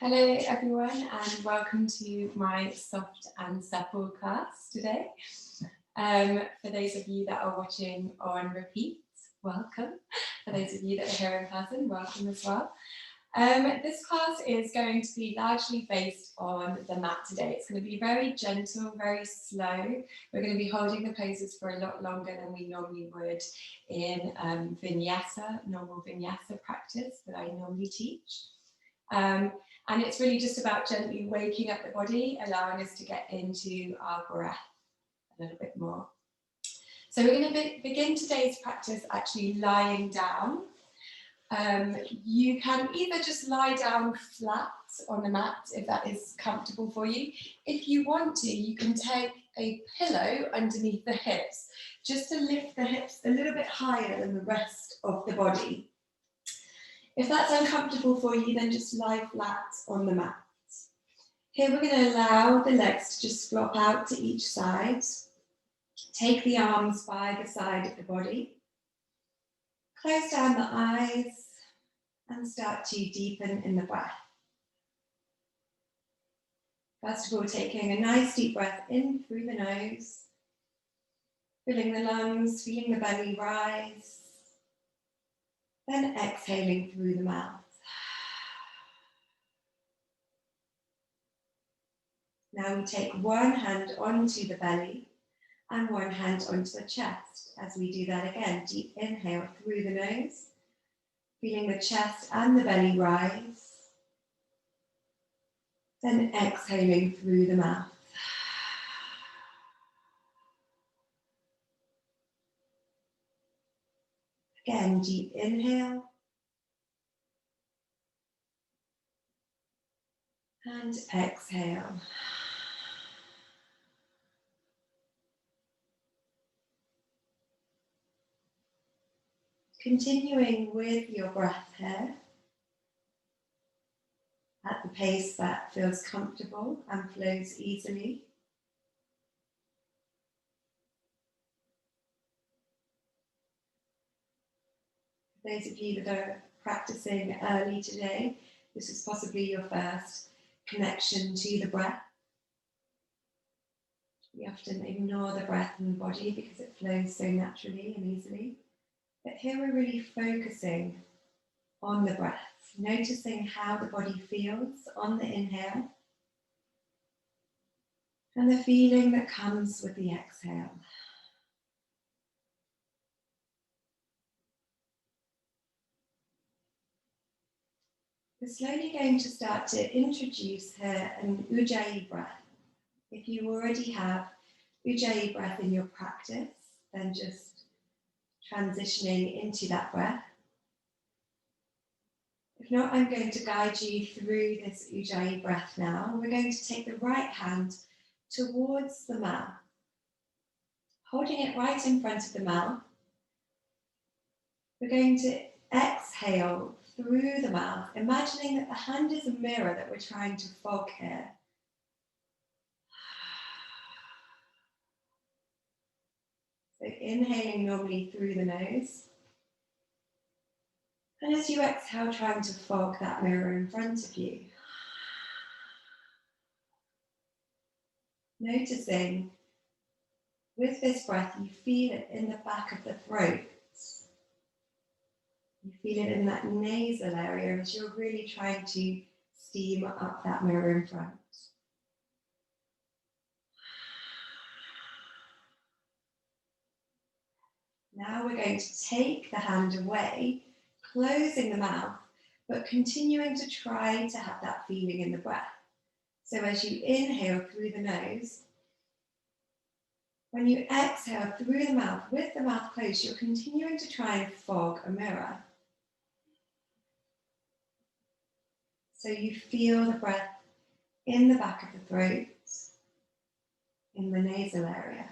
Hello everyone and welcome to my Soft and Supple class today. For those of you that are watching on repeat, welcome. For those of you that are here in person, welcome as well. This class is going to be largely based on the mat today. It's going to be very gentle, very slow. We're going to be holding the poses for a lot longer than we normally would in normal vinyasa practice that I normally teach. And it's really just about gently waking up the body, allowing us to get into our breath a little bit more. So we're going to begin today's practice actually lying down. You can either just lie down flat on the mat if that is comfortable for you. If you want to, you can take a pillow underneath the hips just to lift the hips a little bit higher than the rest of the body. If that's uncomfortable for you, then just lie flat on the mat. Here we're going to allow the legs to just flop out to each side. Take the arms by the side of the body. Close down the eyes and start to deepen in the breath. First of all, taking a nice deep breath in through the nose, filling the lungs, feeling the belly rise. Then exhaling through the mouth. Now we take one hand onto the belly and one hand onto the chest. As we do that again, deep inhale through the nose, feeling the chest and the belly rise. Then exhaling through the mouth. Again, deep inhale. And exhale. Continuing with your breath here at the pace that feels comfortable and flows easily. For those of you that are practicing early today, this is possibly your first connection to the breath. We often ignore the breath in the body because it flows so naturally and easily. But here we're really focusing on the breath, noticing how the body feels on the inhale and the feeling that comes with the exhale. We're slowly going to start to introduce here an Ujjayi breath. If you already have Ujjayi breath in your practice, then just transitioning into that breath. If not, I'm going to guide you through this Ujjayi breath now. We're going to take the right hand towards the mouth, holding it right in front of the mouth. We're going to exhale through the mouth, imagining that the hand is a mirror that we're trying to fog here. So inhaling normally through the nose. And as you exhale, trying to fog that mirror in front of you. Noticing with this breath, you feel it in the back of the throat. You feel it in that nasal area as you're really trying to steam up that mirror in front. Now we're going to take the hand away, closing the mouth, but continuing to try to have that feeling in the breath. So as you inhale through the nose, when you exhale through the mouth, with the mouth closed, you're continuing to try and fog a mirror. So you feel the breath in the back of the throat, in the nasal area.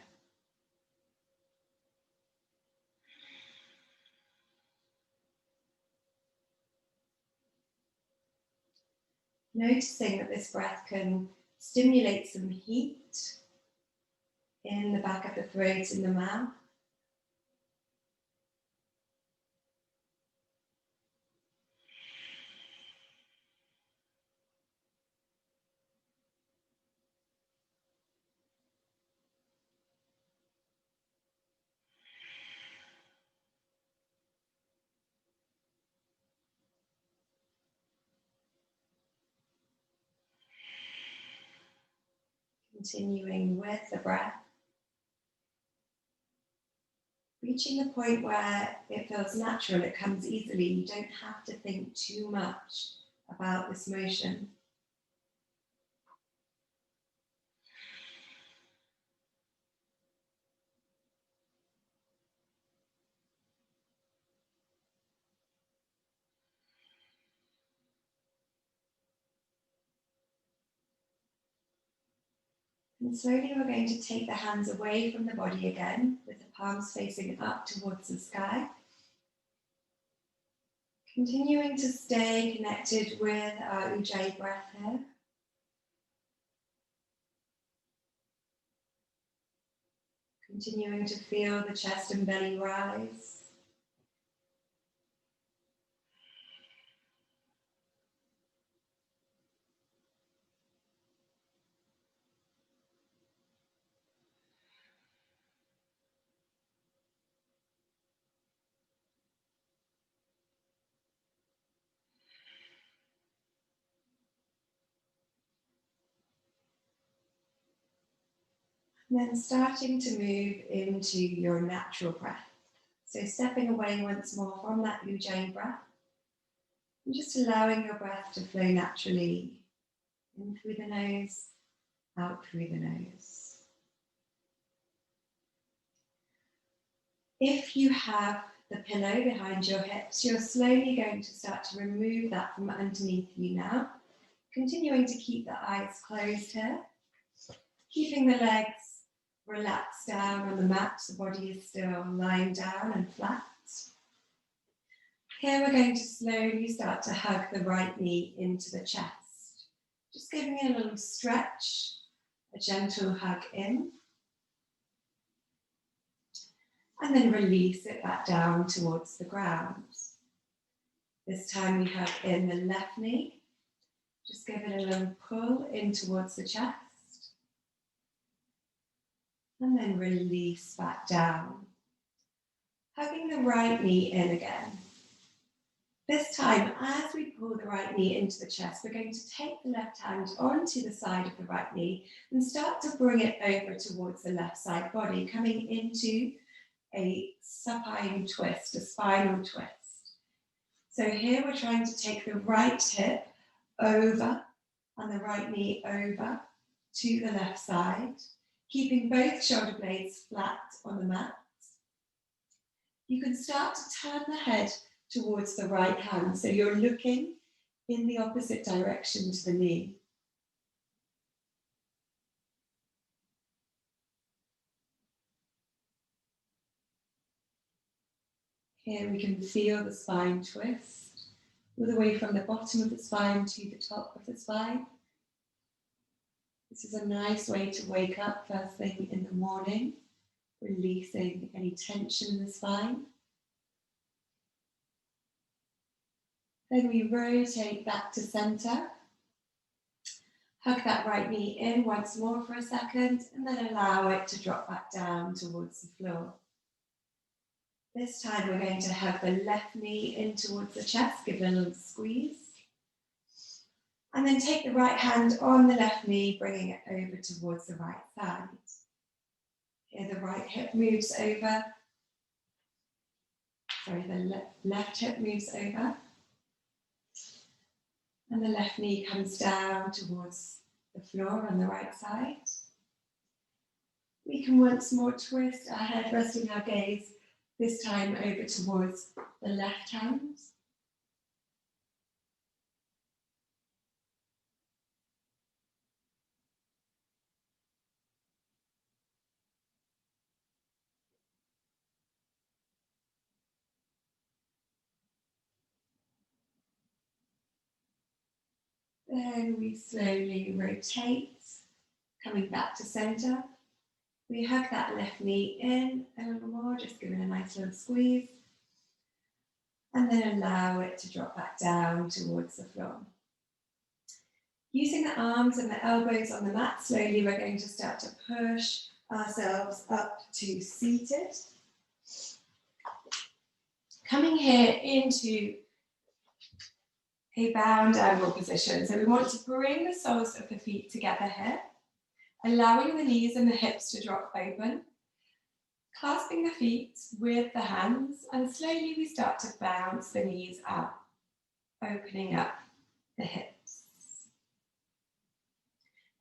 Noticing that this breath can stimulate some heat in the back of the throat, in the mouth. Continuing with the breath. Reaching the point where it feels natural, it comes easily. You don't have to think too much about this motion. And slowly we're going to take the hands away from the body again, with the palms facing up towards the sky. Continuing to stay connected with our Ujjayi breath here. Continuing to feel the chest and belly rise. And then starting to move into your natural breath. So stepping away once more from that Ujjayi breath. And just allowing your breath to flow naturally in through the nose, out through the nose. If you have the pillow behind your hips, you're slowly going to start to remove that from underneath you now. Continuing to keep the eyes closed here. Keeping the legs relaxed down on the mat, the body is still lying down and flat. Here we're going to slowly start to hug the right knee into the chest. Just giving it a little stretch, a gentle hug in. And then release it back down towards the ground. This time we hug in the left knee. Just give it a little pull in towards the chest. And then release back down. Hugging the right knee in again. This time, as we pull the right knee into the chest, we're going to take the left hand onto the side of the right knee and start to bring it over towards the left side body, coming into a supine twist, a spinal twist. So here we're trying to take the right hip over and the right knee over to the left side, keeping both shoulder blades flat on the mat. You can start to turn the head towards the right hand, so you're looking in the opposite direction to the knee. Here we can feel the spine twist, all the way from the bottom of the spine to the top of the spine. This is a nice way to wake up first thing in the morning, releasing any tension in the spine. Then we rotate back to center. Hug that right knee in once more for a second, and then allow it to drop back down towards the floor. This time we're going to hug the left knee in towards the chest, give it a little squeeze. And then take the right hand on the left knee, bringing it over towards the right side. Here the right hip moves over. Sorry, the left hip moves over. And the left knee comes down towards the floor on the right side. We can once more twist our head, resting our gaze, this time over towards the left hand. Then we slowly rotate, coming back to center. We hug that left knee in a little more, just giving a nice little squeeze. And then allow it to drop back down towards the floor. Using the arms and the elbows on the mat, slowly we're going to start to push ourselves up to seated. Coming here into a bound angle position. So we want to bring the soles of the feet together here. allowing the knees and the hips to drop open, clasping the feet with the hands, and slowly we start to bounce the knees out, opening up the hips.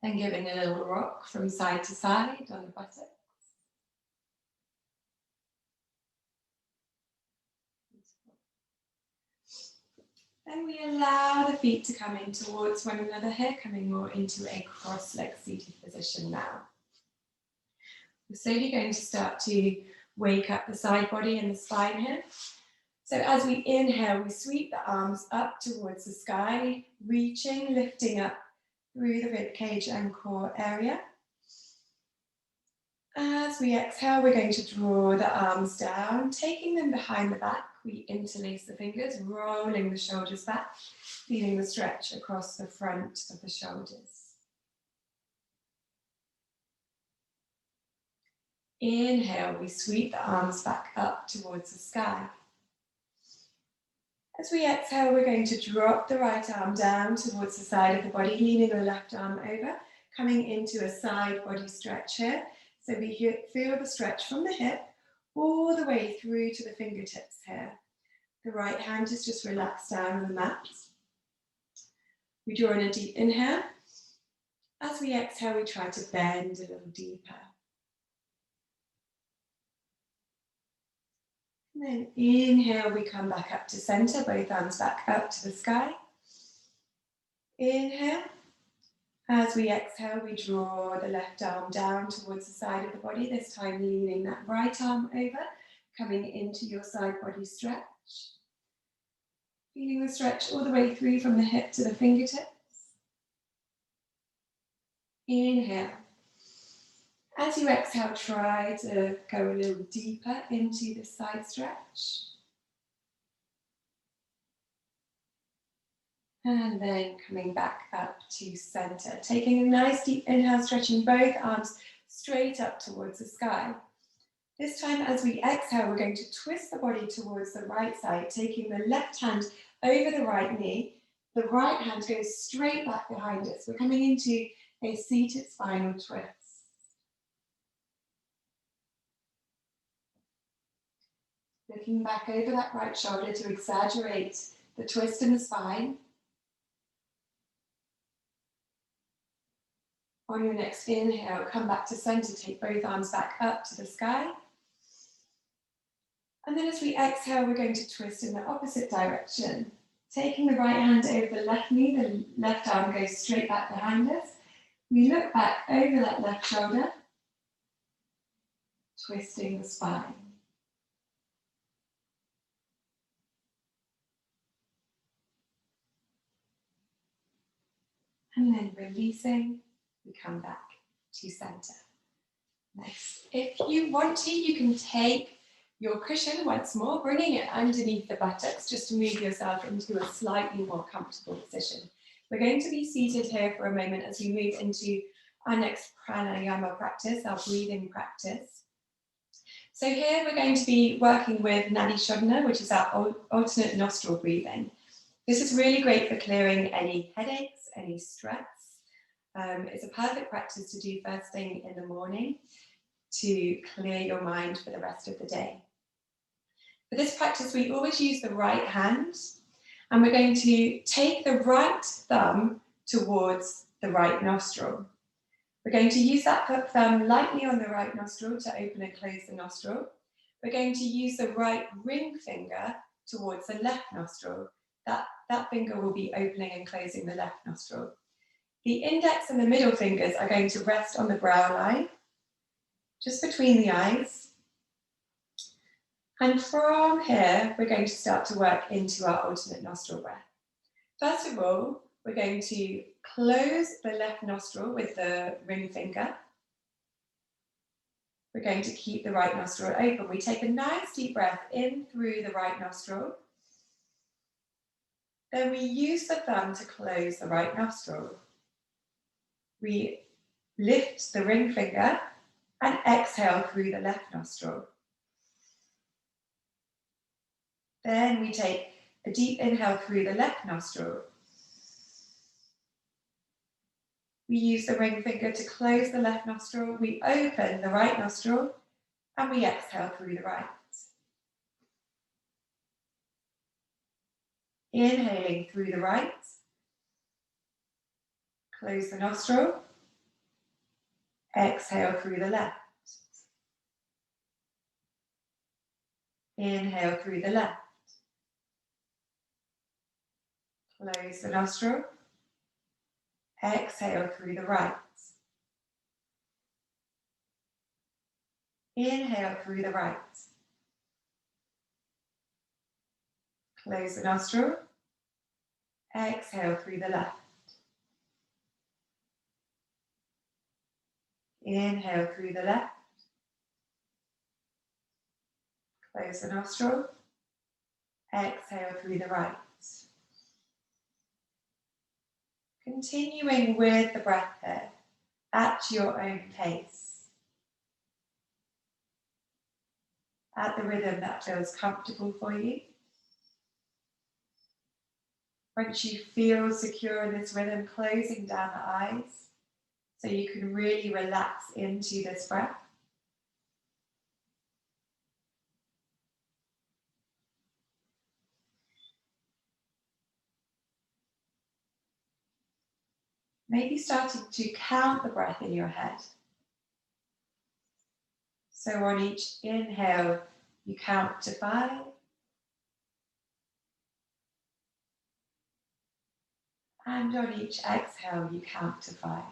Then giving a little rock from side to side on the buttocks. Then we allow the feet to come in towards one another here, coming more into a cross-leg seated position now. We're slowly going to start to wake up the side body and the spine here. So as we inhale, we sweep the arms up towards the sky, reaching, lifting up through the rib cage and core area. As we exhale, we're going to draw the arms down, taking them behind the back. We interlace the fingers, rolling the shoulders back, feeling the stretch across the front of the shoulders. Inhale, we sweep the arms back up towards the sky. As we exhale, we're going to drop the right arm down towards the side of the body, leaning the left arm over, coming into a side body stretch here. So we feel the stretch from the hip all the way through to the fingertips here. The right hand is just relaxed down on the mat. We draw in a deep inhale. As we exhale, we try to bend a little deeper. And then inhale, we come back up to center, both arms back up to the sky. Inhale. As we exhale, we draw the left arm down towards the side of the body, this time leaning that right arm over, coming into your side body stretch. Feeling the stretch all the way through from the hip to the fingertips. Inhale. As you exhale, try to go a little deeper into the side stretch. And then coming back up to center. Taking a nice deep inhale, stretching both arms straight up towards the sky. This time as we exhale, we're going to twist the body towards the right side, taking the left hand over the right knee. The right hand goes straight back behind us. We're coming into a seated spinal twist. Looking back over that right shoulder to exaggerate the twist in the spine. On your next inhale, come back to center, take both arms back up to the sky. And then as we exhale, we're going to twist in the opposite direction. Taking the right hand over the left knee, the left arm goes straight back behind us. We look back over that left shoulder, twisting the spine. And then releasing, we come back to center. Nice. If you want to, you can take your cushion once more, bringing it underneath the buttocks just to move yourself into a slightly more comfortable position. We're going to be seated here for a moment as we move into our next pranayama practice, our breathing practice. So here we're going to be working with Nadi Shodhana, which is our alternate nostril breathing. This is really great for clearing any headaches, any stress. It's a perfect practice to do first thing in the morning to clear your mind for the rest of the day. For this practice, we always use the right hand, and we're going to take the right thumb towards the right nostril. We're going to use that thumb lightly on the right nostril to open and close the nostril. We're going to use the right ring finger towards the left nostril. That finger will be opening and closing the left nostril. The index and the middle fingers are going to rest on the brow line, just between the eyes. And from here, we're going to start to work into our alternate nostril breath. First of all, we're going to close the left nostril with the ring finger. We're going to keep the right nostril open. We take a nice deep breath in through the right nostril. Then we use the thumb to close the right nostril. We lift the ring finger and exhale through the left nostril. Then we take a deep inhale through the left nostril. We use the ring finger to close the left nostril. We open the right nostril and we exhale through the right. Inhaling through the right. Close the nostril. Exhale through the left. Inhale through the left. Close the nostril. Exhale through the right. Inhale through the right. Close the nostril. Exhale through the left. Inhale through the left. Close the nostril. Exhale through the right. Continuing with the breath here at your own pace, at the rhythm that feels comfortable for you. Once you feel secure in this rhythm, closing down the eyes so you can really relax into this breath. Maybe starting to count the breath in your head. So on each inhale, you count to 5. And on each exhale, you count to 5.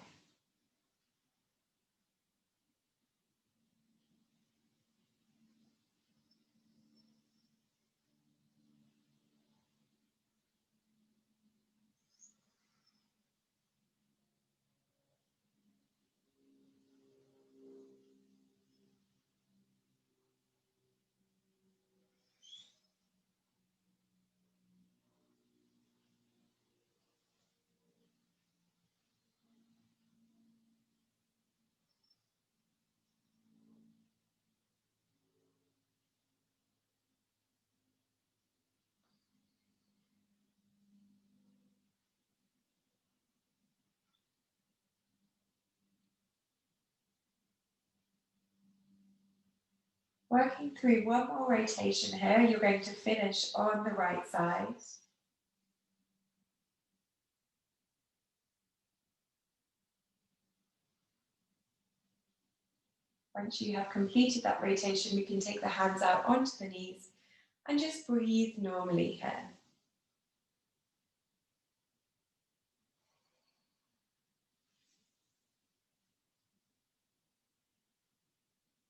Working through one more rotation here, you're going to finish on the right side. Once you have completed that rotation, we can take the hands out onto the knees and just breathe normally here.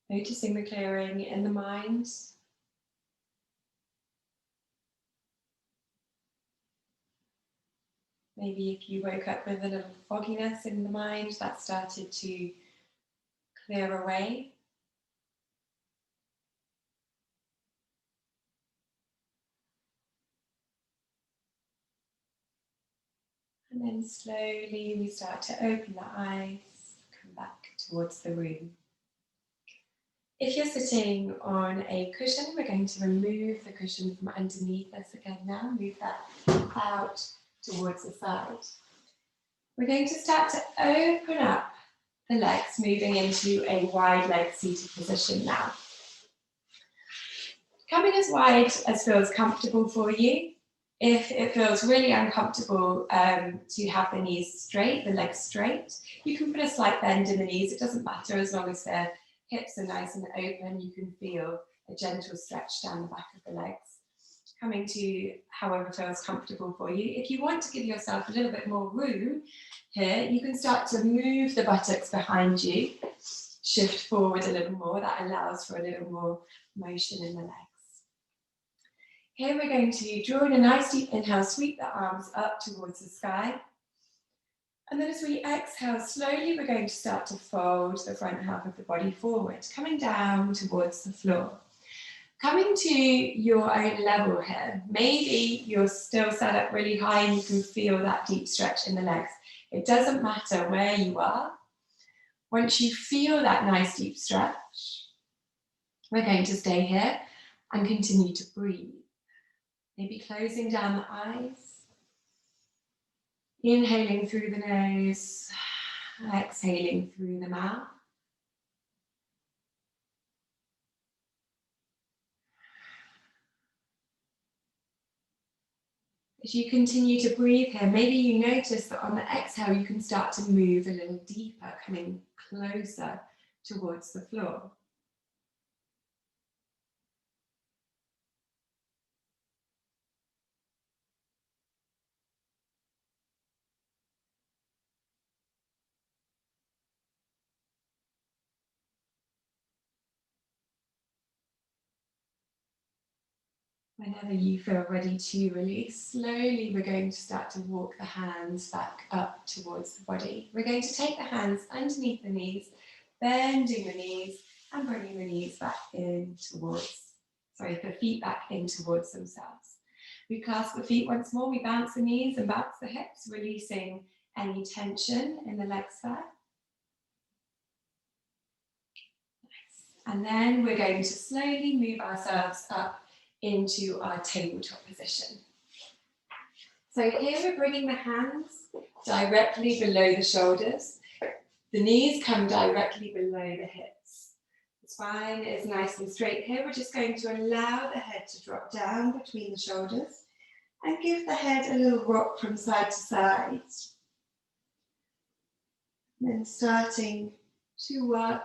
Noticing the clearing in the mind. Maybe if you woke up with a little fogginess in the mind, that started to clear away. And then slowly we start to open the eyes, come back towards the room. If you're sitting on a cushion, we're going to remove the cushion from underneath us again now. Move that out towards the side. We're going to start to open up the legs, moving into a wide leg seated position now. Coming as wide as feels comfortable for you. If it feels really uncomfortable to have the knees straight, the legs straight, you can put a slight bend in the knees. It doesn't matter as long as their hips are nice and open. You can feel a gentle stretch down the back of the legs. Coming to however feels comfortable for you. If you want to give yourself a little bit more room here, you can start to move the buttocks behind you, shift forward a little more. That allows for a little more motion in the legs. Here we're going to draw in a nice deep inhale, sweep the arms up towards the sky. And then as we exhale, slowly we're going to start to fold the front half of the body forward, coming down towards the floor. Coming to your own level here, maybe you're still sat up really high and you can feel that deep stretch in the legs. It doesn't matter where you are. Once you feel that nice deep stretch, we're going to stay here and continue to breathe. Maybe closing down the eyes, inhaling through the nose, Exhaling through the mouth. As you continue to breathe here, maybe you notice that on the exhale you can start to move a little deeper, coming closer towards the floor. Whenever you feel ready to release, slowly we're going to start to walk the hands back up towards the body. We're going to take the hands underneath the knees, bending the knees and bringing the knees back in towards, the feet back in towards themselves. We clasp the feet once more, we bounce the knees and bounce the hips, releasing any tension in the legs there. Nice. And then we're going to slowly move ourselves up into our tabletop position. So here we're bringing the hands directly below the shoulders. The knees come directly below the hips. The spine is nice and straight here. We're just going to allow the head to drop down between the shoulders and give the head a little rock from side to side. And then starting to work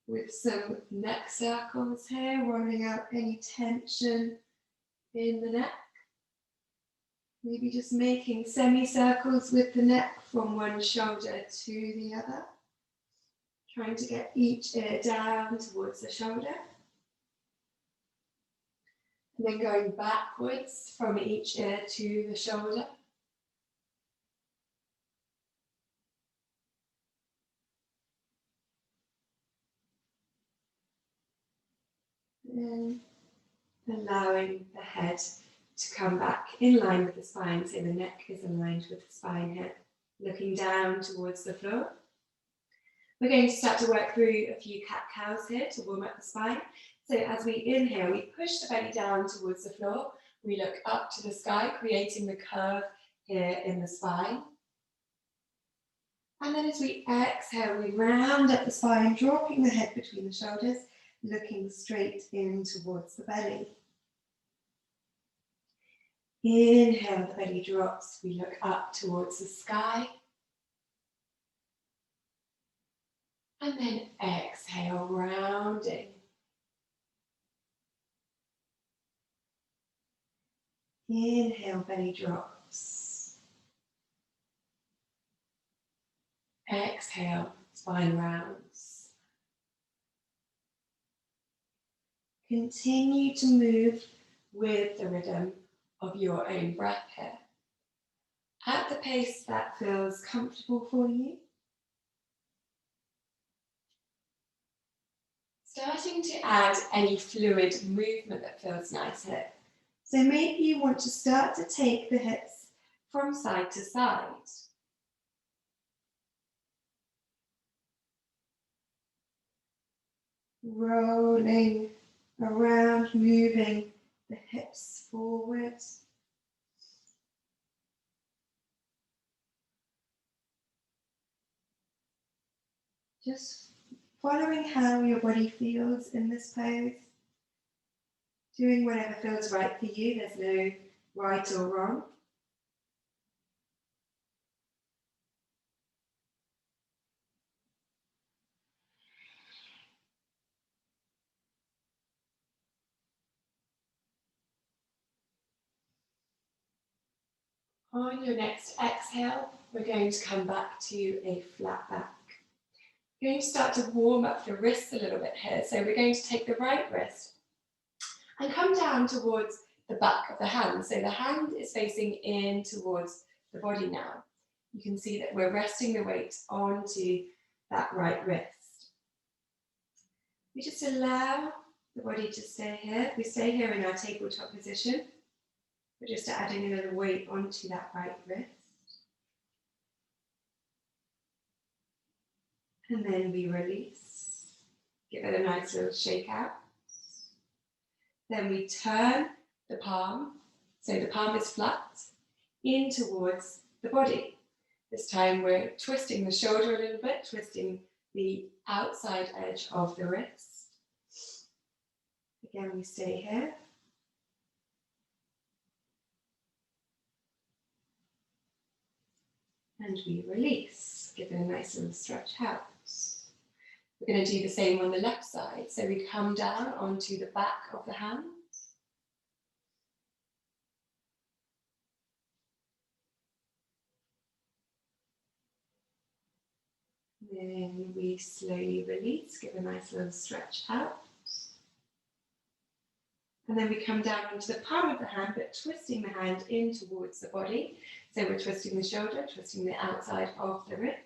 with some neck circles here, rolling out any tension in the neck. Maybe just making semicircles with the neck from one shoulder to the other. Trying to get each ear down towards the shoulder. And then going backwards from each ear to the shoulder. And allowing the head to come back in line with the spine, so the neck is aligned with the spine here, looking down towards the floor. We're going to start to work through a few cat-cows here to warm up the spine. So as we inhale, we push the belly down towards the floor. We look up to the sky, creating the curve here in the spine. And then as we exhale, we round up the spine, dropping the head between the shoulders, looking straight in towards the belly. Inhale, the belly drops, we look up towards the sky. And then exhale, rounding. Inhale, belly drops. Exhale, spine rounds. Continue to move with the rhythm of your own breath here. At the pace that feels comfortable for you. Starting to add any fluid movement that feels nice here. So maybe you want to start to take the hips from side to side. Rolling around, moving the hips forward. Just following how your body feels in this pose. Doing whatever feels right for you. There's no right or wrong. On your next exhale, we're going to come back to a flat back. We're going to start to warm up the wrists a little bit here. So we're going to take the right wrist and come down towards the back of the hand. So the hand is facing in towards the body now. You can see that we're resting the weight onto that right wrist. We just allow the body to stay here. We stay here in our tabletop position. We're just adding a little weight onto that right wrist. And then we release. Give it a nice little shake out. Then we turn the palm, so the palm is flat, in towards the body. This time we're twisting the shoulder a little bit, twisting the outside edge of the wrist. Again, we stay here. And we release, give it a nice little stretch out. We're going to do the same on the left side. So we come down onto the back of the hand. Then we slowly release, give a nice little stretch out. And then we come down onto the palm of the hand, but twisting the hand in towards the body. So we're twisting the shoulder, twisting the outside of the wrist.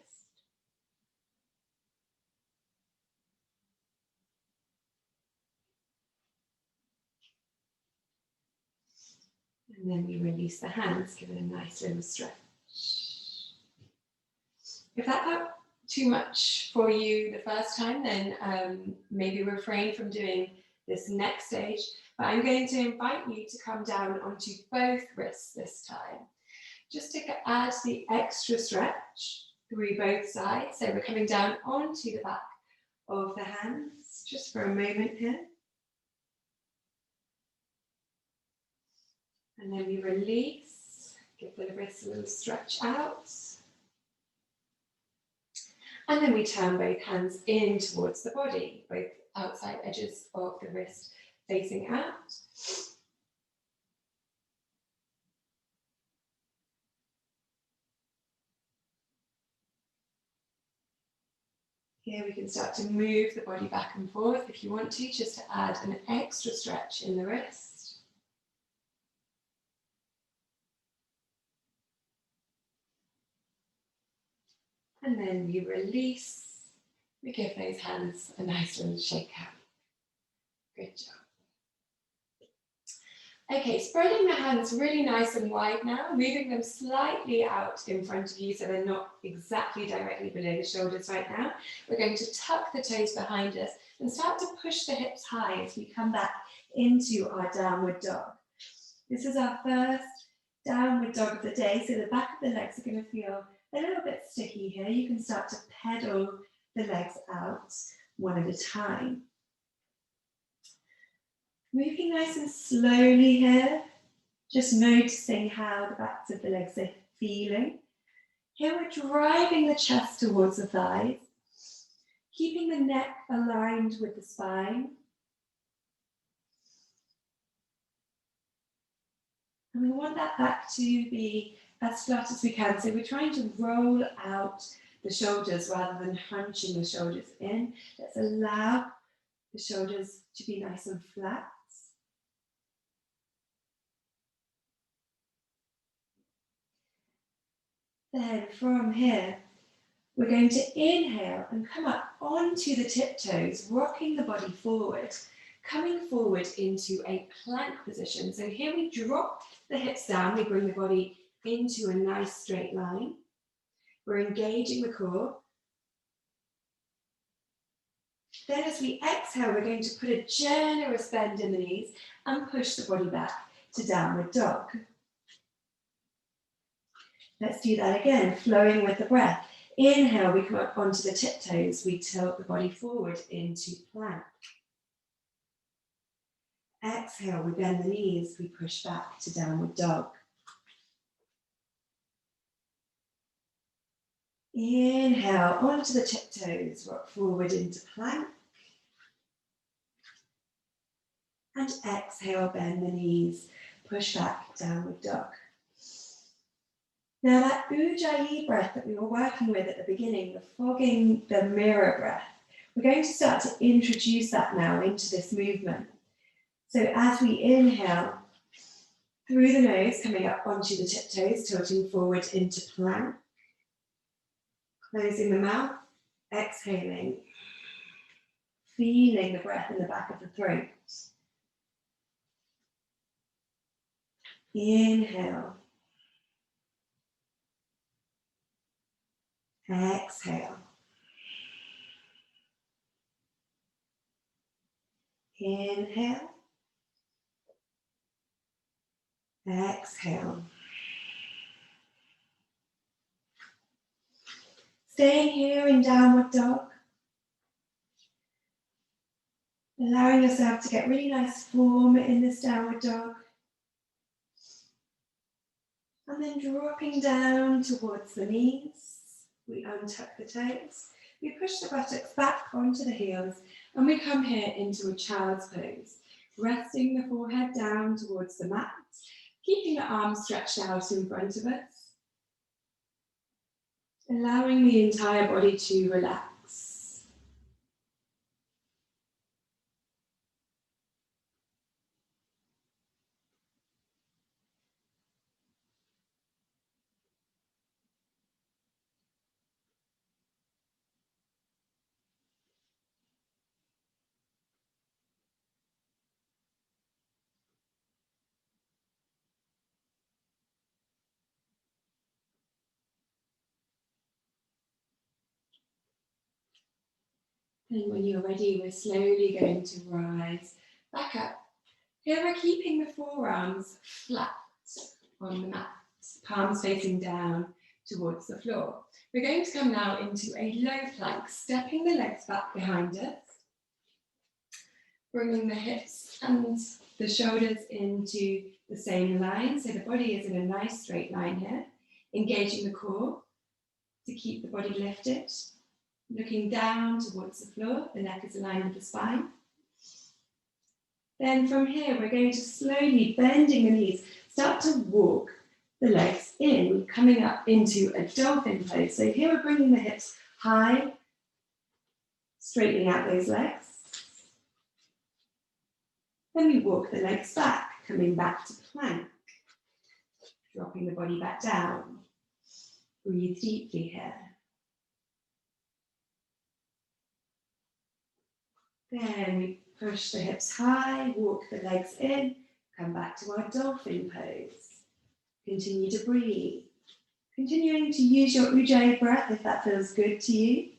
And then we release the hands, give it a nice little stretch. If that felt too much for you the first time, then maybe refrain from doing this next stage. But I'm going to invite you to come down onto both wrists this time, just to add the extra stretch through both sides. So we're coming down onto the back of the hands, just for a moment here. And then we release, give the wrists a little stretch out. And then we turn both hands in towards the body, both outside edges of the wrist facing out. Here we can start to move the body back and forth if you want to, just to add an extra stretch in the wrist. And then we release. We give those hands a nice little shake out. Good job. Okay, spreading the hands really nice and wide now, moving them slightly out in front of you so they're not exactly directly below the shoulders right now. We're going to tuck the toes behind us and start to push the hips high as we come back into our downward dog. This is our first downward dog of the day, so the back of the legs are going to feel a little bit sticky here. You can start to pedal the legs out one at a time. Moving nice and slowly here, just noticing how the backs of the legs are feeling. Here we're driving the chest towards the thighs, keeping the neck aligned with the spine. And we want that back to be as flat as we can. So we're trying to roll out the shoulders rather than hunching the shoulders in. Let's allow the shoulders to be nice and flat. Then from here, we're going to inhale and come up onto the tiptoes, rocking the body forward, coming forward into a plank position. So here we drop the hips down, we bring the body into a nice straight line. We're engaging the core. Then as we exhale, we're going to put a generous bend in the knees and push the body back to downward dog. Let's do that again, flowing with the breath. Inhale, we come up onto the tiptoes, we tilt the body forward into plank. Exhale, we bend the knees, we push back to downward dog. Inhale, onto the tiptoes, rock forward into plank. And exhale, bend the knees, push back, downward dog. Now that Ujjayi breath that we were working with at the beginning, the fogging, the mirror breath, we're going to start to introduce that now into this movement. So as we inhale, through the nose, coming up onto the tiptoes, tilting forward into plank. Closing the mouth, exhaling, feeling the breath in the back of the throat. Inhale. Exhale. Inhale. Exhale. Staying here in downward dog. Allowing yourself to get really nice form in this downward dog. And then dropping down towards the knees. We untuck the toes. We push the buttocks back onto the heels. And we come here into a child's pose. Resting the forehead down towards the mat. Keeping the arms stretched out in front of us. Allowing the entire body to relax. And when you're ready, we're slowly going to rise back up. Here we're keeping the forearms flat on the mat, palms facing down towards the floor. We're going to come now into a low plank, stepping the legs back behind us, bringing the hips and the shoulders into the same line, so the body is in a nice straight line here, engaging the core to keep the body lifted. Looking down towards the floor, the neck is aligned with the spine. Then from here, we're going to slowly, bending the knees, start to walk the legs in, coming up into a dolphin pose. So here we're bringing the hips high, straightening out those legs. Then we walk the legs back, coming back to plank, dropping the body back down. Breathe deeply here. Then we push the hips high, walk the legs in, come back to our dolphin pose. Continue to breathe. Continuing to use your Ujjayi breath if that feels good to you.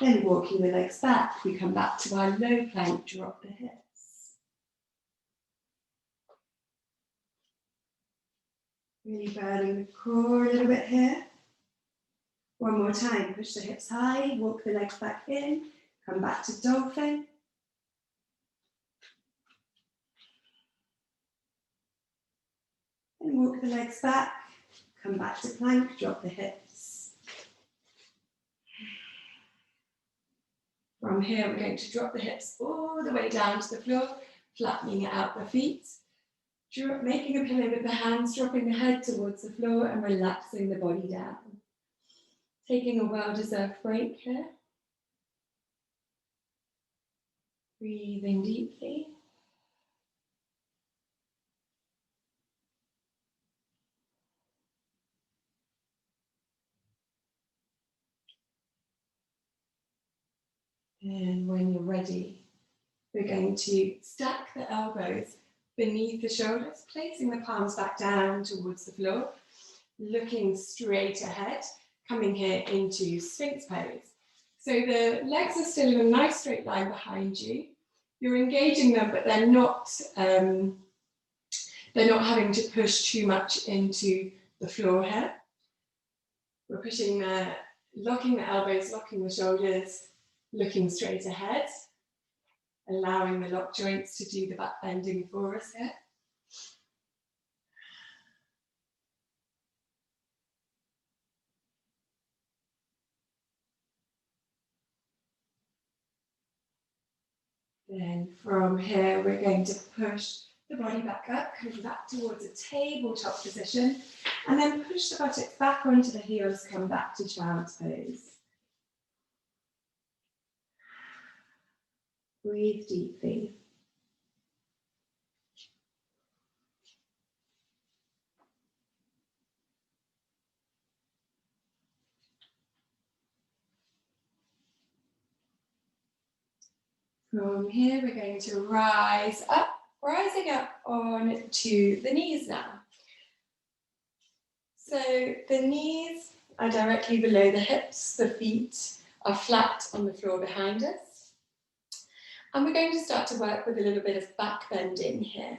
Then walking the legs back, we come back to our low plank, drop the hips. Really burning the core a little bit here. One more time, push the hips high, walk the legs back in, come back to dolphin. And walk the legs back, come back to plank, drop the hips. From here, we're going to drop the hips all the way down to the floor, flattening out the feet, making a pillow with the hands, dropping the head towards the floor and relaxing the body down. Taking a well-deserved break here. Breathing deeply. And when you're ready, we're going to stack the elbows beneath the shoulders, placing the palms back down towards the floor, looking straight ahead, coming here into Sphinx pose. So the legs are still in a nice straight line behind you. You're engaging them, but they're not having to push too much into the floor here. We're pushing locking the elbows, locking the shoulders, looking straight ahead, allowing the lock joints to do the back bending for us here. Then from here, we're going to push the body back up, coming back towards a tabletop position, and then push the buttocks back onto the heels, come back to child's pose. Breathe deeply. From here, we're going to rise up, rising up on to the knees now. So the knees are directly below the hips, the feet are flat on the floor behind us. And we're going to start to work with a little bit of back bending here.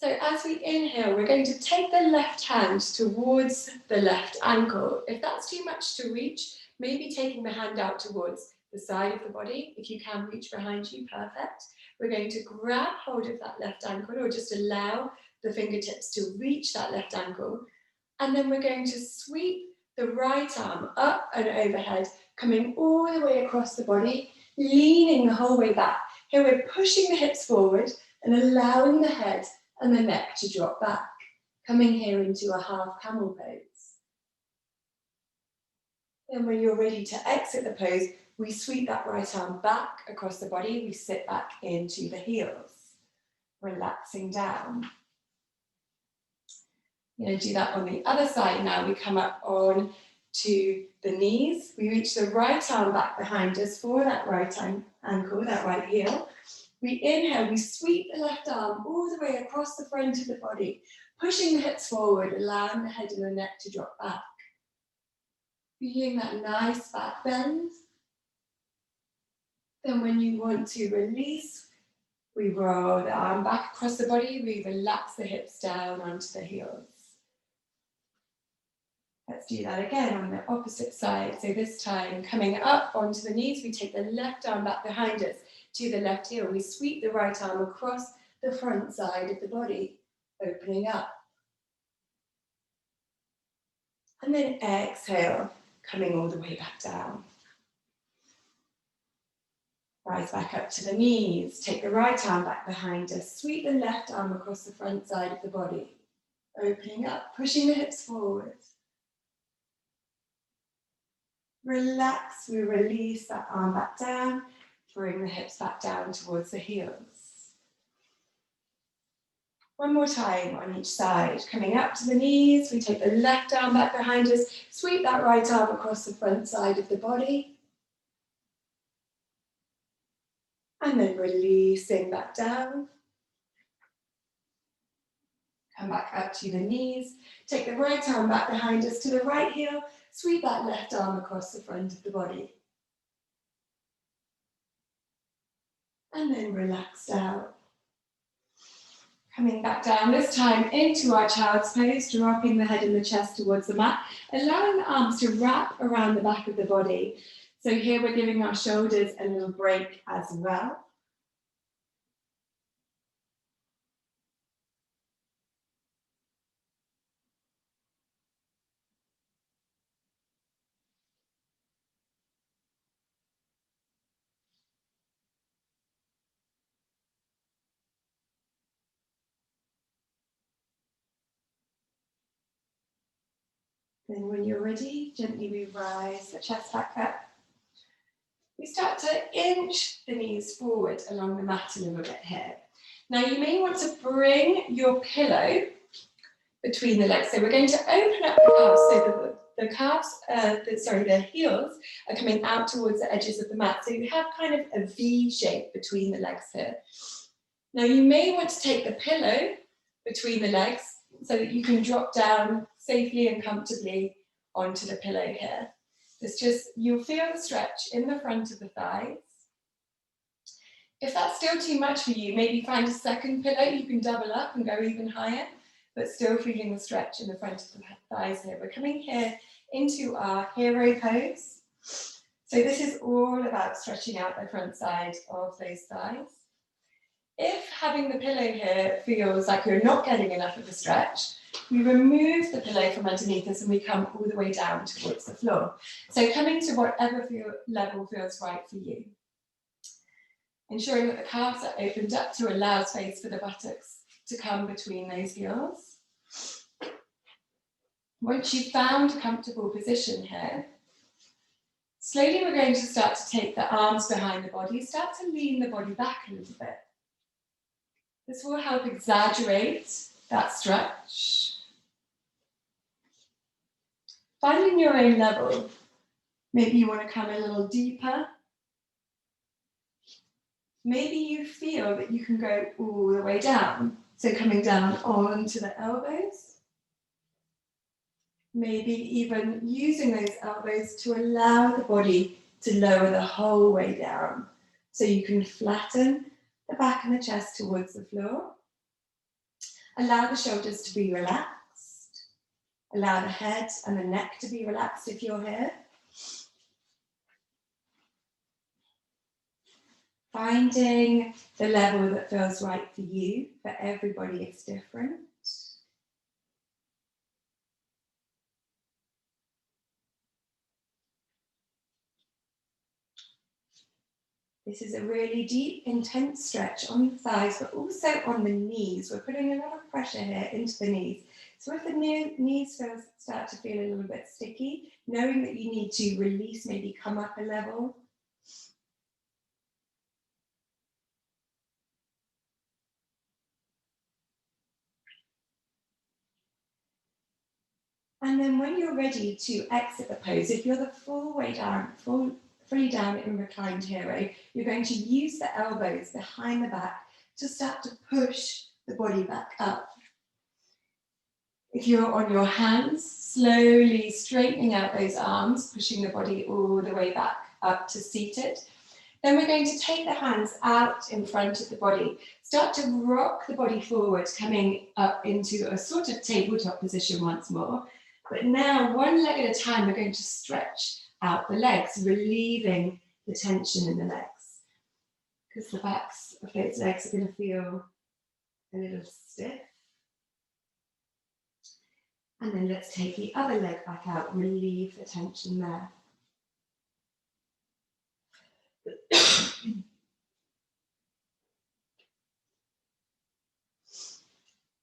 So as we inhale, we're going to take the left hand towards the left ankle. If that's too much to reach, maybe taking the hand out towards the side of the body. If you can reach behind you, perfect. We're going to grab hold of that left ankle, or just allow the fingertips to reach that left ankle. And then we're going to sweep the right arm up and overhead, coming all the way across the body, leaning the whole way back. Here we're pushing the hips forward and allowing the head and the neck to drop back, coming here into a half camel pose. Then when you're ready to exit the pose, we sweep that right arm back across the body, we sit back into the heels, relaxing down. We're going to do that on the other side now. We come up on to the knees. We reach the right arm back behind us for that right ankle, that right heel. We inhale, we sweep the left arm all the way across the front of the body, pushing the hips forward, allowing the head and the neck to drop back. Feeling that nice back bend. Then when you want to release, we roll the arm back across the body, we relax the hips down onto the heels. Let's do that again on the opposite side. So this time, coming up onto the knees, we take the left arm back behind us to the left heel. We sweep the right arm across the front side of the body, opening up. And then exhale, coming all the way back down. Rise back up to the knees, take the right arm back behind us, sweep the left arm across the front side of the body, opening up, pushing the hips forward. Relax, we release that arm back down, bring the hips back down towards the heels. One more time on each side, coming up to the knees, we take the left arm back behind us, sweep that right arm across the front side of the body. And then releasing back down. Come back up to the knees, take the right arm back behind us to the right heel, sweep that left arm across the front of the body. And then relax down. Coming back down, this time into our child's pose, dropping the head and the chest towards the mat, allowing the arms to wrap around the back of the body. So here we're giving our shoulders a little break as well. Then when you're ready, gently we rise the chest back up. We start to inch the knees forward along the mat a little bit here. Now you may want to bring your pillow between the legs. So we're going to open up the calves so the heels are coming out towards the edges of the mat. So you have kind of a V shape between the legs here. Now you may want to take the pillow between the legs so that you can drop down safely and comfortably onto the pillow here. You'll feel the stretch in the front of the thighs. If that's still too much for you, maybe find a second pillow. You can double up and go even higher, but still feeling the stretch in the front of the thighs here. We're coming here into our hero pose. So this is all about stretching out the front side of those thighs. If having the pillow here feels like you're not getting enough of a stretch, we remove the pillow from underneath us and we come all the way down towards the floor. So coming to whatever level feels right for you. Ensuring that the calves are opened up to allow space for the buttocks to come between those heels. Once you've found a comfortable position here, slowly we're going to start to take the arms behind the body, start to lean the body back a little bit. This will help exaggerate that stretch. Finding your own level. Maybe you want to come a little deeper. Maybe you feel that you can go all the way down. So coming down onto the elbows. Maybe even using those elbows to allow the body to lower the whole way down. So you can flatten the back and the chest towards the floor. Allow the shoulders to be relaxed. Allow the head and the neck to be relaxed if you're here. Finding the level that feels right for you. For everybody, it's different. This is a really deep, intense stretch on the thighs, but also on the knees. We're putting a lot of pressure here into the knees. So if the knees start to feel a little bit sticky, knowing that you need to release, maybe come up a level. And then when you're ready to exit the pose, if you're the full way down, fully down in reclined hero, you're going to use the elbows behind the back to start to push the body back up. If you're on your hands, slowly straightening out those arms, pushing the body all the way back up to seated. Then we're going to take the hands out in front of the body. Start to rock the body forward, coming up into a sort of tabletop position once more. But now, one leg at a time, we're going to stretch out the legs, relieving the tension in the legs. Because the backs of those legs are going to feel a little stiff. And then let's take the other leg back out, relieve the tension there.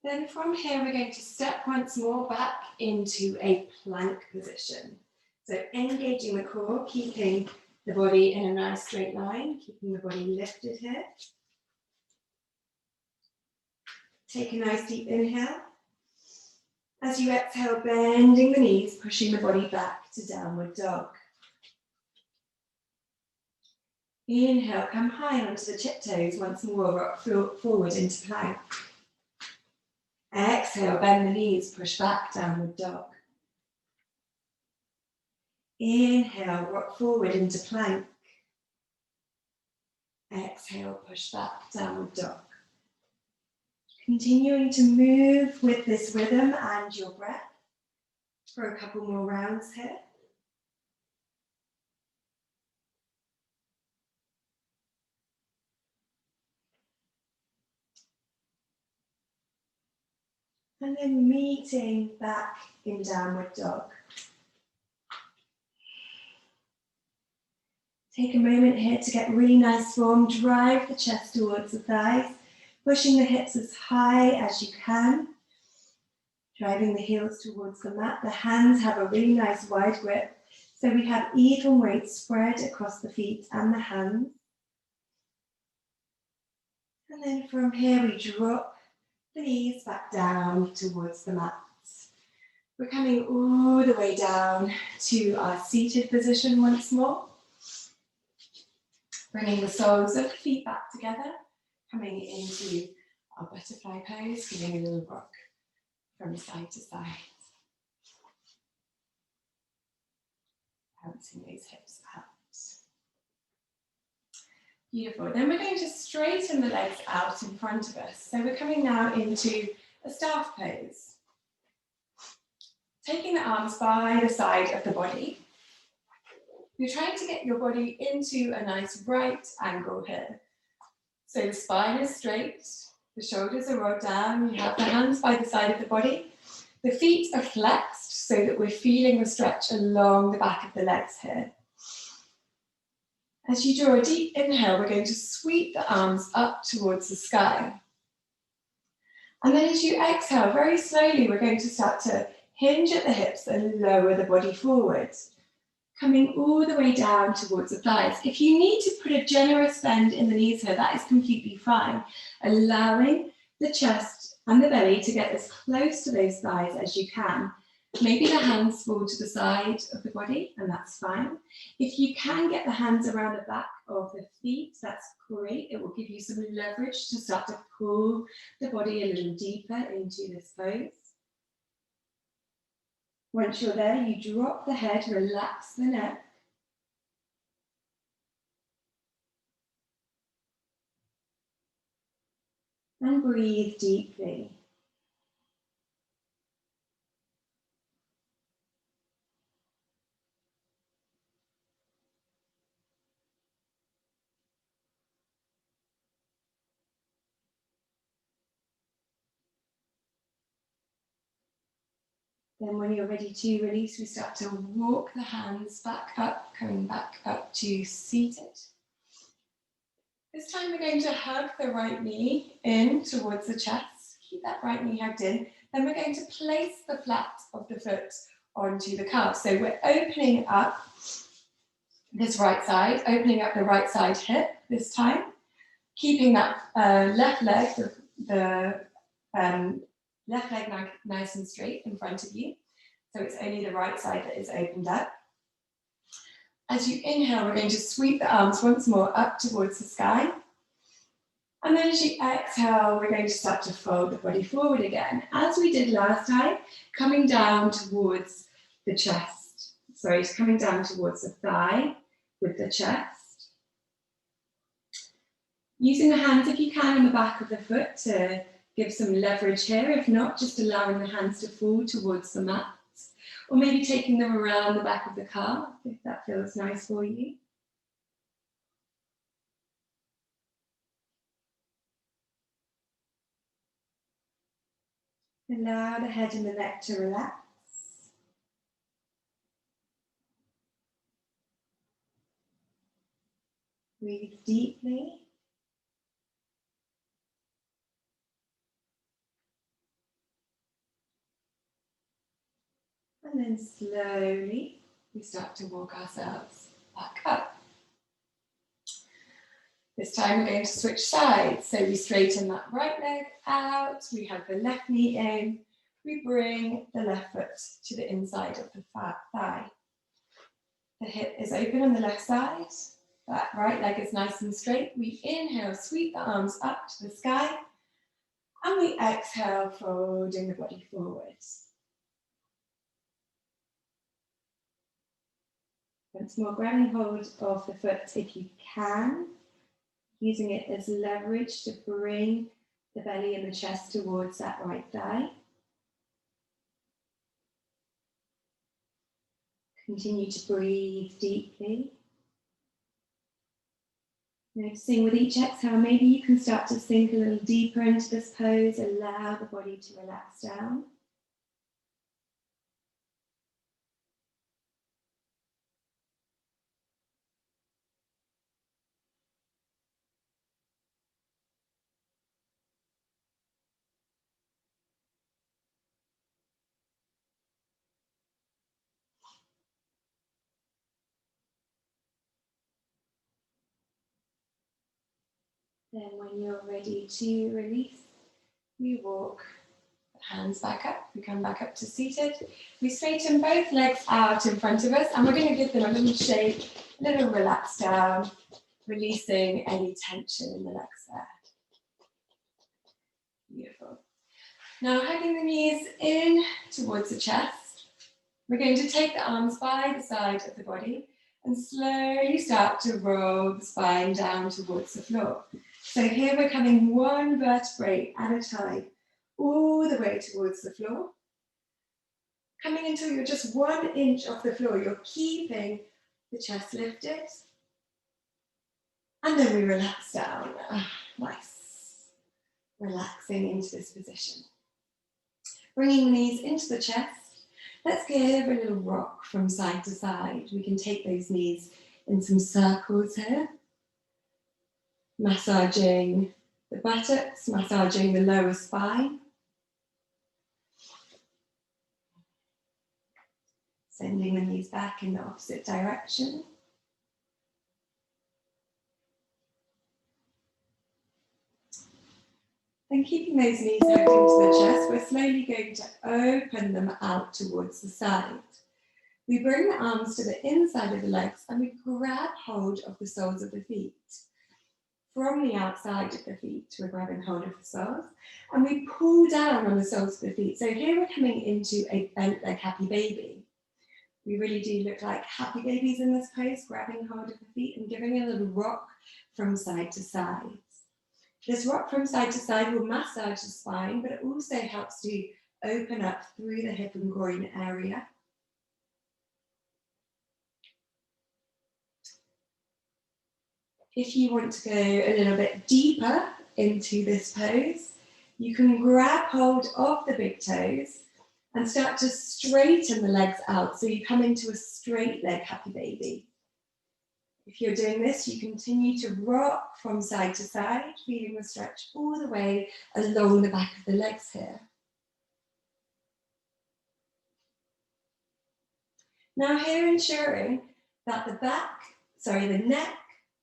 Then from here, we're going to step once more back into a plank position. So engaging the core, keeping the body in a nice straight line, keeping the body lifted here. Take a nice deep inhale. As you exhale, bending the knees, pushing the body back to downward dog. Inhale, come high onto the tiptoes once more, rock forward into plank. Exhale, bend the knees, push back, downward dog. Inhale, rock forward into plank. Exhale, push back, downward dog. Continuing to move with this rhythm and your breath for a couple more rounds here. And then meeting back in downward dog. Take a moment here to get really nice form. Drive the chest towards the thighs, pushing the hips as high as you can. Driving the heels towards the mat. The hands have a really nice wide grip. So we have even weight spread across the feet and the hands. And then from here we drop the knees back down towards the mat. We're coming all the way down to our seated position once more. Bringing the soles of the feet back together, coming into our butterfly pose, giving a little rock from side to side. Bouncing those hips out. Beautiful. Then we're going to straighten the legs out in front of us. So we're coming now into a staff pose. Taking the arms by the side of the body. You're trying to get your body into a nice right angle here. So the spine is straight, the shoulders are rolled down, you have the hands by the side of the body. The feet are flexed so that we're feeling the stretch along the back of the legs here. As you draw a deep inhale, we're going to sweep the arms up towards the sky. And then as you exhale, very slowly, we're going to start to hinge at the hips and lower the body forward. Coming all the way down towards the thighs. If you need to put a generous bend in the knees here, that is completely fine. Allowing the chest and the belly to get as close to those thighs as you can. Maybe the hands fall to the side of the body, and that's fine. If you can get the hands around the back of the feet, that's great. It will give you some leverage to start to pull the body a little deeper into this pose. Once you're there, you drop the head, relax the neck. And breathe deeply. Then when you're ready to release, we start to walk the hands back up, coming back up to seated. This time we're going to hug the right knee in towards the chest. Keep that right knee hugged in. Then we're going to place the flat of the foot onto the calf. So we're opening up this right side, opening up the right side hip this time, keeping that left leg, the left leg nice and straight in front of you. So it's only the right side that is opened up. As you inhale, we're going to sweep the arms once more up towards the sky. And then as you exhale, we're going to start to fold the body forward again, as we did last time, coming down towards the chest. Sorry, it's coming down towards the thigh with the chest. Using the hands, if you can, on the back of the foot to give some leverage here. If not, just allowing the hands to fall towards the mat. Or maybe taking them around the back of the calf, if that feels nice for you. Allow the head and the neck to relax. Breathe deeply. And then slowly, we start to walk ourselves back up. This time we're going to switch sides. So we straighten that right leg out, we have the left knee in, we bring the left foot to the inside of the thigh. The hip is open on the left side, that right leg is nice and straight. We inhale, sweep the arms up to the sky, and we exhale, folding the body forwards. Once more, grabbing hold of the foot if you can, using it as leverage to bring the belly and the chest towards that right thigh. Continue to breathe deeply. Noticing with each exhale, maybe you can start to sink a little deeper into this pose, allow the body to relax down. Then when you're ready to release, we walk the hands back up. We come back up to seated. We straighten both legs out in front of us, and we're going to give them a little shake, a little relax down, releasing any tension in the legs there. Beautiful. Now hugging the knees in towards the chest. We're going to take the arms by the side of the body and slowly start to roll the spine down towards the floor. So here we're coming one vertebrae at a time, all the way towards the floor. Coming until you're just 1 inch off the floor, you're keeping the chest lifted. And then we relax down. Nice. Relaxing into this position. Bringing the knees into the chest. Let's give a little rock from side to side. We can take those knees in some circles here. Massaging the buttocks, massaging the lower spine. Sending the knees back in the opposite direction. Then keeping those knees hugged into the chest, we're slowly going to open them out towards the side. We bring the arms to the inside of the legs and we grab hold of the soles of the feet. From the outside of the feet, we're grabbing hold of the soles and we pull down on the soles of the feet. So here we're coming into a bent leg happy baby. We really do look like happy babies in this pose, grabbing hold of the feet and giving a little rock from side to side. This rock from side to side will massage the spine, but it also helps to open up through the hip and groin area. If you want to go a little bit deeper into this pose, you can grab hold of the big toes And start to straighten the legs out. So you come into a straight leg happy baby. If you're doing this, you continue to rock from side to side, feeling the stretch all the way along the back of the legs here. Now here, ensuring that the neck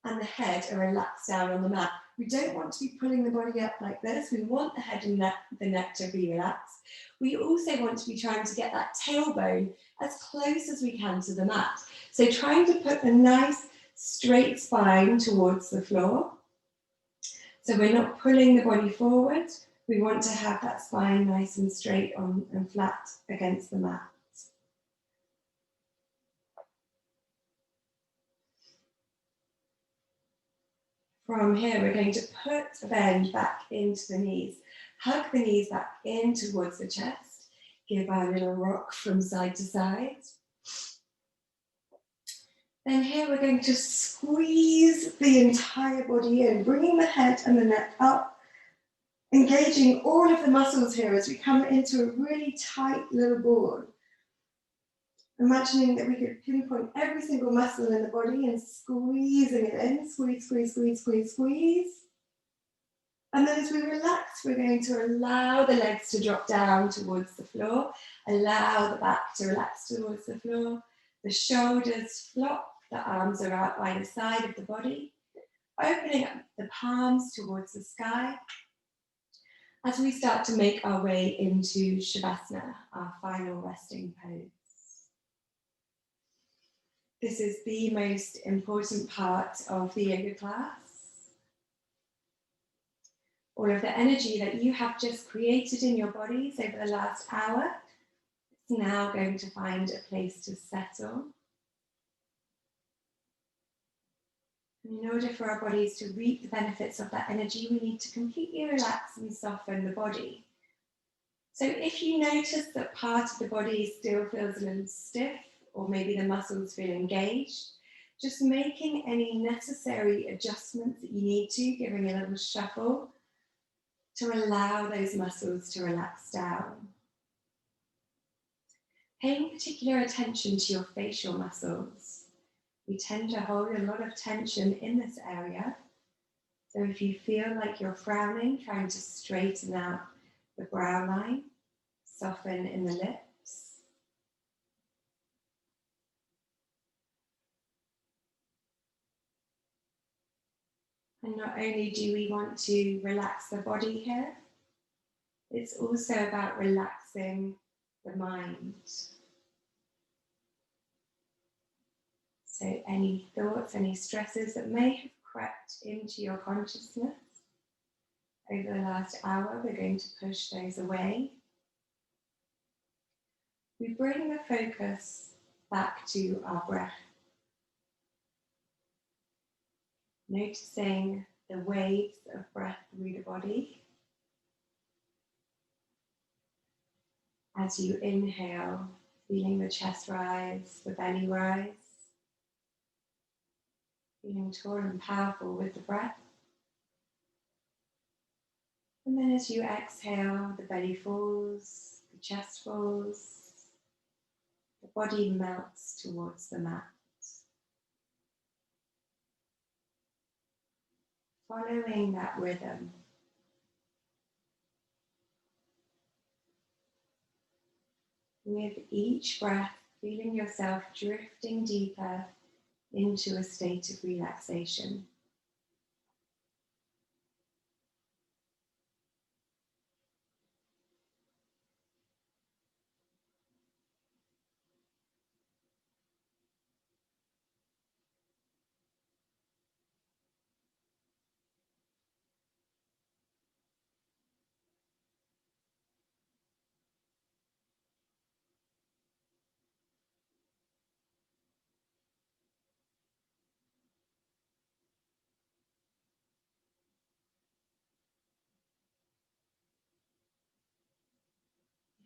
and the head are relaxed down on the mat. We don't want to be pulling the body up like this. We want the head and the neck to be relaxed. We also want to be trying to get that tailbone as close as we can to the mat. So trying to put a nice straight spine towards the floor. So we're not pulling the body forward. We want to have that spine nice and straight on and flat against the mat. From here, we're going to put the bend back into the knees. Hug the knees back in towards the chest. Give our little rock from side to side. Then here, we're going to squeeze the entire body in, bringing the head and the neck up, engaging all of the muscles here as we come into a really tight little ball. Imagining that we could pinpoint every single muscle in the body and squeezing it in. Squeeze, squeeze, squeeze, squeeze, squeeze. And then as we relax, we're going to allow the legs to drop down towards the floor. Allow the back to relax towards the floor. The shoulders flop, the arms are out by the side of the body. Opening up the palms towards the sky. As we start to make our way into Shavasana, our final resting pose. This is the most important part of the yoga class. All of the energy that you have just created in your bodies over the last hour is now going to find a place to settle. And in order for our bodies to reap the benefits of that energy, we need to completely relax and soften the body. So if you notice that part of the body still feels a little stiff, or maybe the muscles feel engaged, just making any necessary adjustments that you need to, giving a little shuffle to allow those muscles to relax down. Paying particular attention to your facial muscles. We tend to hold a lot of tension in this area. So if you feel like you're frowning, trying to straighten out the brow line, soften in the lips. And not only do we want to relax the body here, it's also about relaxing the mind. So any thoughts, any stresses that may have crept into your consciousness over the last hour, we're going to push those away. We bring the focus back to our breath. Noticing the waves of breath through the body. As you inhale, feeling the chest rise, the belly rise. Feeling tall and powerful with the breath. And then as you exhale, the belly falls, the chest falls, the body melts towards the mat. Following that rhythm. With each breath, feeling yourself drifting deeper into a state of relaxation.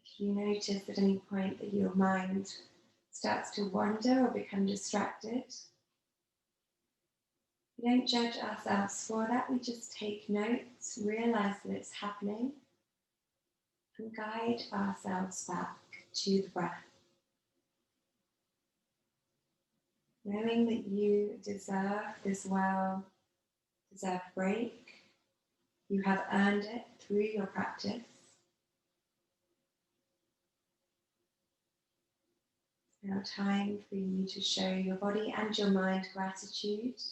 If you notice at any point that your mind starts to wander or become distracted, we don't judge ourselves for that, we just take notes, realize that it's happening, and guide ourselves back. to the breath. Knowing that you deserve this well-deserved break. You have earned it through your practice. It's now time for you to show your body and your mind gratitude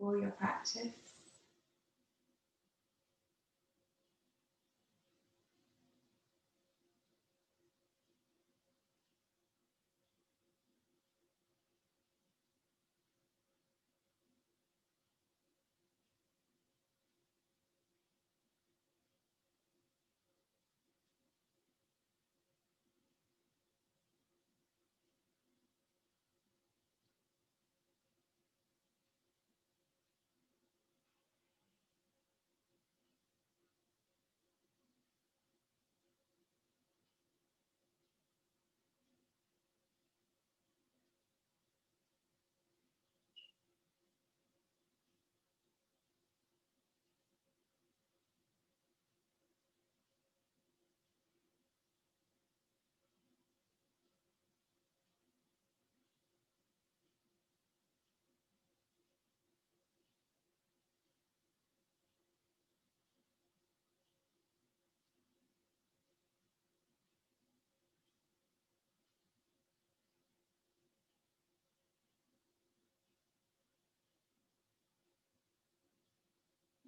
for your practice.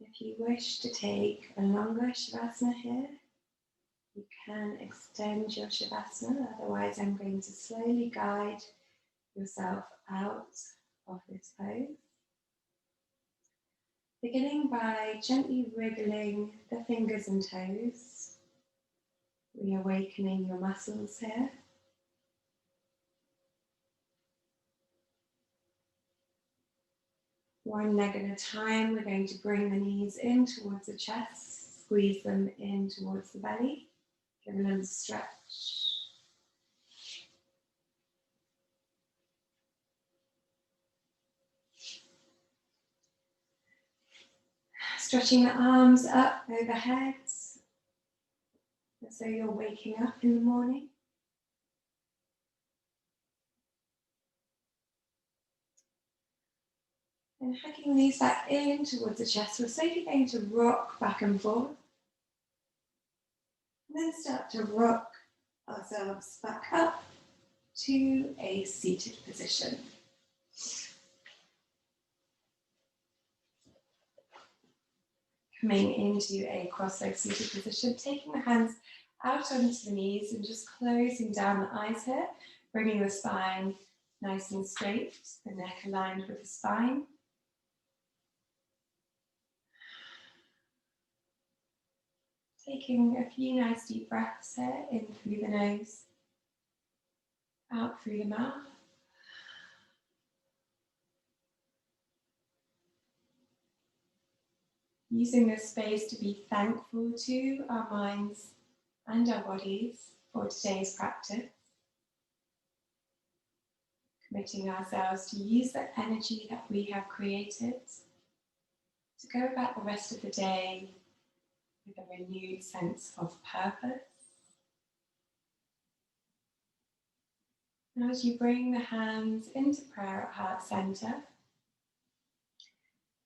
If you wish to take a longer Shavasana here, you can extend your Shavasana, otherwise I'm going to slowly guide yourself out of this pose. Beginning by gently wriggling the fingers and toes, reawakening your muscles here. One leg at a time, we're going to bring the knees in towards the chest, squeeze them in towards the belly, give a little stretch. Stretching the arms up overhead, as though you're waking up in the morning. And hugging these back in towards the chest, we're slowly going to rock back and forth. And then start to rock ourselves back up to a seated position. Coming into a cross-legged seated position, taking the hands out onto the knees and just closing down the eyes here, bringing the spine nice and straight, the neck aligned with the spine. Taking a few nice deep breaths here, in through the nose, out through the mouth. Using this space to be thankful to our minds and our bodies for today's practice. Committing ourselves to use the energy that we have created to go about the rest of the day with a renewed sense of purpose. Now as you bring the hands into prayer at heart center,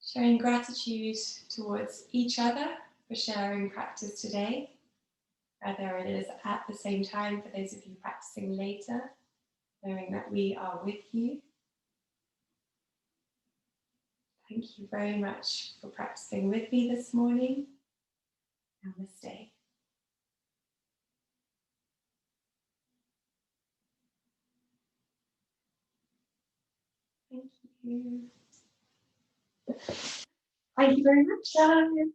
showing gratitude towards each other for sharing practice today, whether it is at the same time for those of you practicing later, knowing that we are with you. Thank you very much for practicing with me this morning. Namaste. Thank you. Thank you very much, guys.